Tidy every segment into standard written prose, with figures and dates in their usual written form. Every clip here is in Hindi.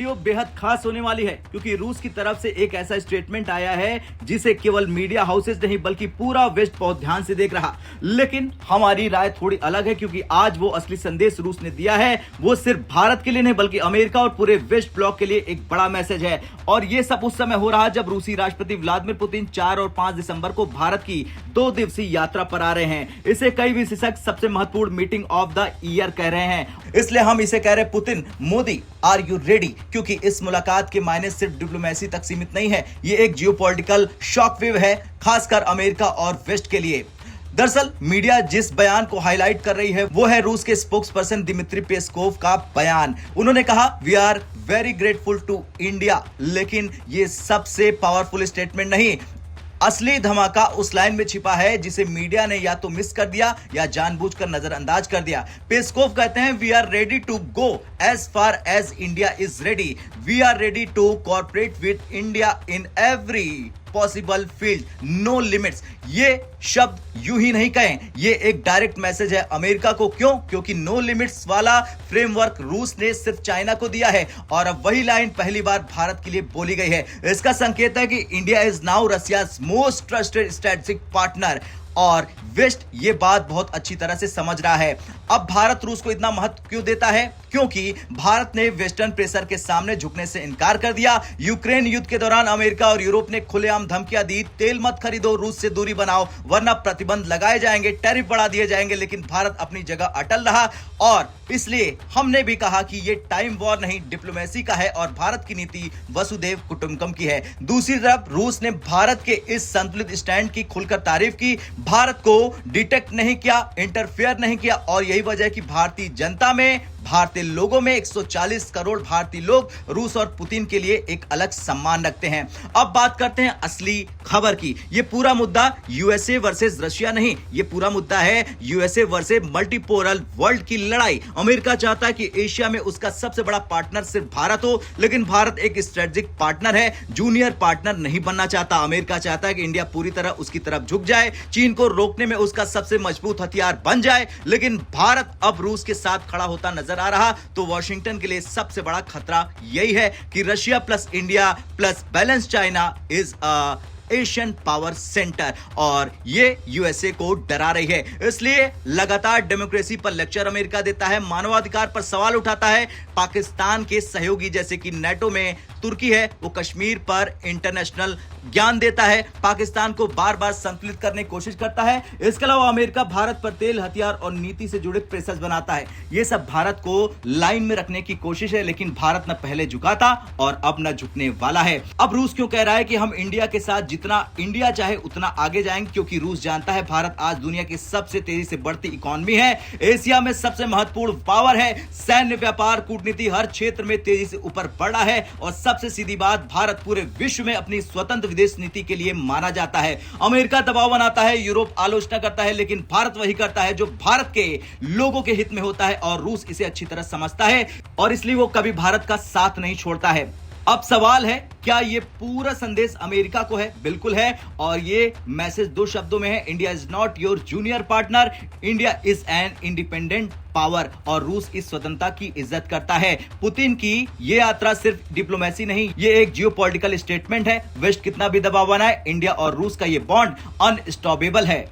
वीडियो बेहद खास होने वाली है क्योंकि रूस की तरफ से एक ऐसा स्टेटमेंट आया है जिसे केवल मीडिया हाउसेस नहीं बल्कि पूरा वेस्ट बहुत ध्यान से देख रहा। लेकिन हमारी राय थोड़ी अलग है क्योंकि आज वो असली संदेश रूस ने दिया है वो सिर्फ भारत के लिए नहीं बल्कि अमेरिका और पूरे वेस्ट ब्लॉक के लिए एक बड़ा मैसेज है। और ये सब उस समय हो रहा जब रूसी राष्ट्रपति व्लादिमीर पुतिन 4 और 5 दिसंबर को भारत की 2 दिवसीय यात्रा पर आ रहे हैं। इसे कई विशेषज्ञ सबसे महत्वपूर्ण मीटिंग ऑफ द ईयर कह रहे हैं। इसलिए हम इसे कह रहे हैं Putin Modi are you ready, क्योंकि इस मुलाकात के मायने सिर्फ डिप्लोमेसी तक सीमित नहीं है, ये एक जियोपॉलिटिकल शॉकवेव है खासकर अमेरिका और वेस्ट के लिए। दरअसल मीडिया जिस बयान को हाईलाइट कर रही है वो है रूस के स्पोक्स पर्सन दिमित्री पेस्कोव का बयान। उन्होंने कहा we are very grateful to India, लेकिन ये सबसे पावरफुल स्टेटमेंट नहीं। असली धमाका उस लाइन में छिपा है जिसे मीडिया ने या तो मिस कर दिया या जानबूझकर नजरअंदाज कर दिया। पेस्कोव कहते हैं we are ready to go as far as India is ready, we are ready to cooperate with India in every possible field, no limits. ये शब्द यूं ही नहीं कहें, ये एक डायरेक्ट मैसेज है अमेरिका को। क्यों? क्योंकि नो लिमिट्स वाला फ्रेमवर्क रूस ने सिर्फ चाइना को दिया है और अब वही लाइन पहली बार भारत के लिए बोली गई है। इसका संकेत है कि India is now Russia's most trusted strategic partner और वेस्ट ये बात बहुत अच्छी तरह से समझ रहा है। अब भारत रूस को इतना महत्व क्यों देता है? क्योंकि भारत ने वेस्टर्न प्रेशर के सामने झुकने से इनकार कर दिया। यूक्रेन युद्ध के दौरान अमेरिका और यूरोप ने खुलेआम धमकियां दी, तेल मत खरीदो, रूस से दूरी बनाओ वरना प्रतिबंध लगाए जाएंगे, टैरिफ बढ़ा दिए जाएंगे। लेकिन भारत अपनी जगह अटल रहा और इसलिए हमने भी कहा कि ये टाइम वॉर नहीं डिप्लोमेसी का है और भारत की नीति वसुदेव कुटुंबकम की है। दूसरी तरफ रूस ने भारत के इस संतुलित स्टैंड की खुलकर तारीफ की, भारत को डिटेक्ट नहीं किया, इंटरफेयर नहीं किया और यही वजह है कि भारतीय जनता में, भारतीय लोगों में 140 करोड़ भारतीय लोग रूस और पुतिन के लिए एक अलग सम्मान रखते हैं। अब बात करते हैं असली खबर की। यह पूरा मुद्दा यूएसए वर्सेस रशिया नहीं, यह पूरा मुद्दा है यूएसए वर्सेस मल्टीपोलर वर्ल्ड की लड़ाई। अमेरिका चाहता है कि एशिया में उसका सबसे बड़ा पार्टनर सिर्फ भारत हो, लेकिन भारत एक स्ट्रेटेजिक पार्टनर है, जूनियर पार्टनर नहीं बनना चाहता। अमेरिका चाहता है कि इंडिया पूरी तरह उसकी तरफ झुक जाए, चीन को रोकने में उसका सबसे मजबूत हथियार बन जाए। लेकिन भारत अब रूस के साथ खड़ा होता नजर आ रहा तो वॉशिंगटन के लिए सबसे बड़ा खतरा यही है कि Russia plus India plus balance China is Asian power centre और ये यूएसए को डरा रही है। इसलिए लगातार डेमोक्रेसी पर लेक्चर अमेरिका देता है, मानवाधिकार पर सवाल उठाता है। पाकिस्तान के सहयोगी जैसे कि नेटो में तुर्की है वो कश्मीर पर इंटरनेशनल ज्ञान देता है, पाकिस्तान को बार बार संतुलित करने की कोशिश करता है। इसके अलावा अमेरिका भारत पर तेल, हथियार और नीति से जुड़े प्रेशर्स बनाता है। ये सब भारत को लाइन में रखने की कोशिश है, लेकिन भारत न पहले झुका था और अब न झुकने वाला है। अब रूस क्यों कह रहा है कि हम इंडिया के साथ जितना इंडिया चाहे उतना आगे जाएंगे? क्योंकि रूस जानता है भारत आज दुनिया की सबसे तेजी से बढ़ती इकोनॉमी है, एशिया में सबसे महत्वपूर्ण पावर है, सैन्य, व्यापार, कूटनीति हर क्षेत्र में तेजी से ऊपर बढ़ रहा है और सबसे सीधी बात भारत पूरे विश्व में अपनी स्वतंत्र विदेश नीति के लिए माना जाता है। अमेरिका दबाव बनाता है, यूरोप आलोचना करता है, लेकिन भारत वही करता है जो भारत के लोगों के हित में होता है और रूस इसे अच्छी तरह समझता है और इसलिए वो कभी भारत का साथ नहीं छोड़ता है। अब सवाल है क्या ये पूरा संदेश अमेरिका को है? बिल्कुल है और ये मैसेज 2 शब्दों में है, India is not your junior partner, India is an independent power और रूस इस स्वतंत्रता की इज्जत करता है। पुतिन की ये यात्रा सिर्फ डिप्लोमेसी नहीं, ये एक जियोपॉलिटिकल स्टेटमेंट है। वेस्ट कितना भी दबाव बनाए, इंडिया और रूस का ये बॉन्ड अनस्टॉपेबल है।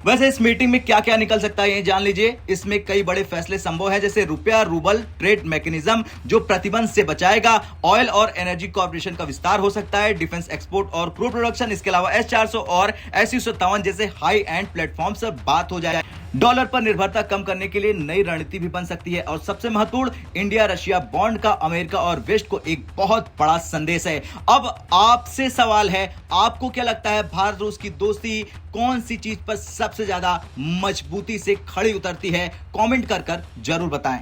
वैसे इस मीटिंग में क्या क्या निकल सकता है ये जान लीजिए। इसमें कई बड़े फैसले संभव है, जैसे रुपया रूबल ट्रेड मैकेनिज्म जो प्रतिबंध से बचाएगा, ऑयल और एनर्जी कॉर्पोरेशन का विस्तार हो सकता है, डिफेंस एक्सपोर्ट और क्रूड प्रोडक्शन, इसके अलावा S-400 और SU-57 जैसे हाई एंड प्लेटफॉर्म पर बात हो जाए। डॉलर पर निर्भरता कम करने के लिए नई रणनीति भी बन सकती है और सबसे महत्वपूर्ण इंडिया रशिया बॉन्ड का अमेरिका और वेस्ट को एक बहुत बड़ा संदेश है। अब आपसे सवाल है, आपको क्या लगता है भारत रूस की दोस्ती कौन सी चीज पर सबसे ज्यादा मजबूती से खड़ी उतरती है? कमेंट कर जरूर बताएं।